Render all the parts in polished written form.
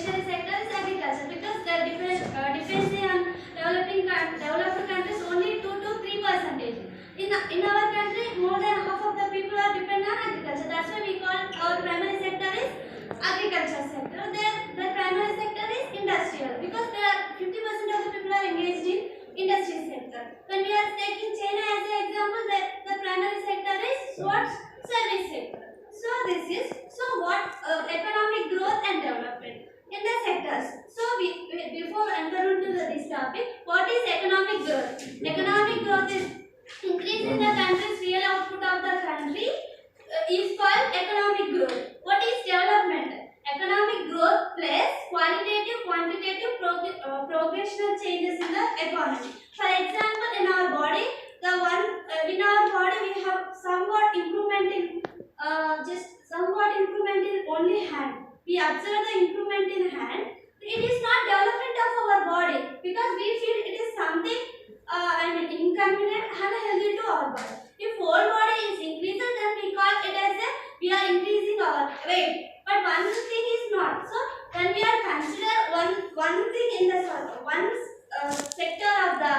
tertiary sector is agriculture because they are dependency on developed countries only 2 to 3%. In our country, more than half of the people are dependent on agriculture. That's why we call our primary sector is agriculture sector. The primary sector is industrial because there are 50% of the people are engaged in industry sector. When we are taking China as an example, the primary sector is what? Service sector. So this is what economic growth and development in the sectors. So before entering into this topic, what is economic growth? Economic growth is increase in the country's real output of the country is called economic growth. What is development? Economic growth plus qualitative, quantitative, progressional changes in the economy. For example, in our body, we have somewhat improvement in only hand. We observe the improvement in hand. It is not development of our body because we feel it is something inconvenient and healthy to our body. If whole body is increased, then we call it as we are increasing our weight. But one thing is not. So when we are consider one thing in the sector of the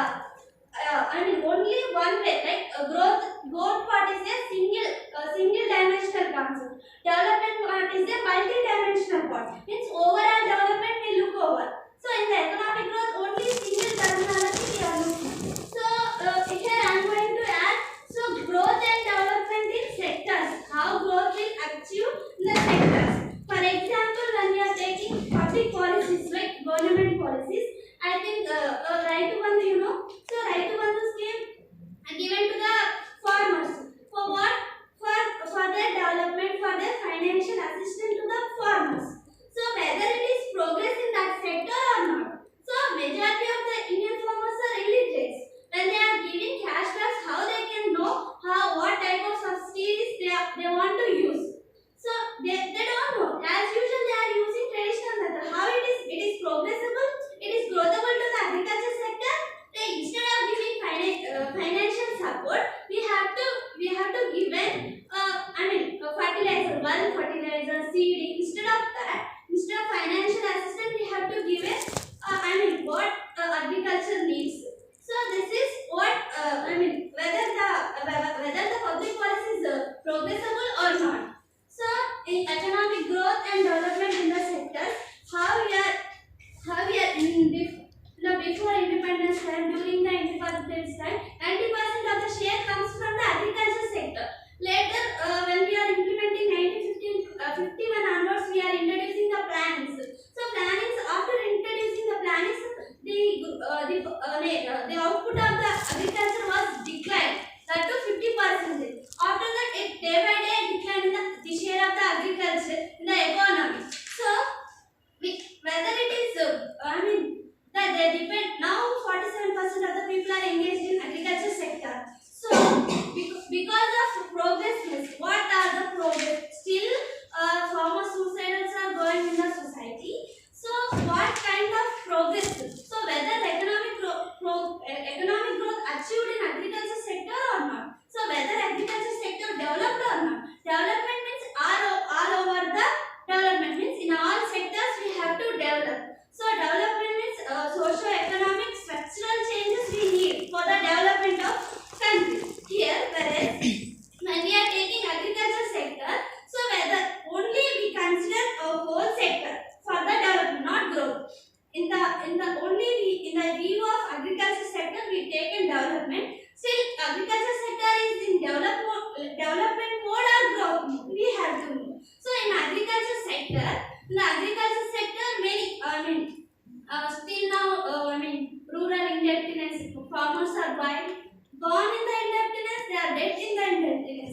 only one way, like growth part is a single dimensional concept. Development part is a multi-dimensional part. Means overall development we look over. So in the economic growth, only single terminology we are looking. So here I am going to add growth and development in sectors. How growth will achieve in the sectors. For example, when we are taking public policies like government policies, I think Raitu Bandhu, you know. So Raitu Bandhu scheme given to the farmers. For what? For their development, for their financial assistance to the farmers. So whether it is progress in that sector or not. So majority of the Indian farmers are illiterate. When they are giving cashbacks, how they can know what type of subsidies they want to use. So they don't know. As usual, they are using traditional method. How it is progressible, it is growthable to the agriculture sector. Instead of giving financial support, we have to give fertilizer, bulk fertilizer, seed. Instead of financial assistance, we have to give what agriculture needs. So this is what whether the public policy is progressible or not. So in economic growth and development in the sectors, how we are before independence time, during the independence time, 90% of the share comes from the agriculture sector. Later, when we are implementing 1951 onwards, we are introducing the plannings. So plannings, after introducing the plannings, the output of the agriculture was declined, that to 50%. After that, it day by day declined the share of the agriculture in the economy. So whether it is that they depend now 47% of the people are engaged in agriculture sector. So because of progress, what are the progress? Still farmer suicides are going in the society. So what kind of progress? So whether the economic growth achieved in agriculture sector or not. So whether agriculture sector developed or not. Development means all over the development means in all sectors we have to develop. So development means socio-economic structural changes we need for the development of country. Here, whereas when we are taking agriculture sector, so whether only we consider a whole sector for the development, not growth. In the view of agriculture sector, we take in development. Still, agriculture sector is in development mode or growth mode. We have to know. So in the agriculture sector, many still now rural indebtedness. Farmers are born in the indebtedness. They are dead in the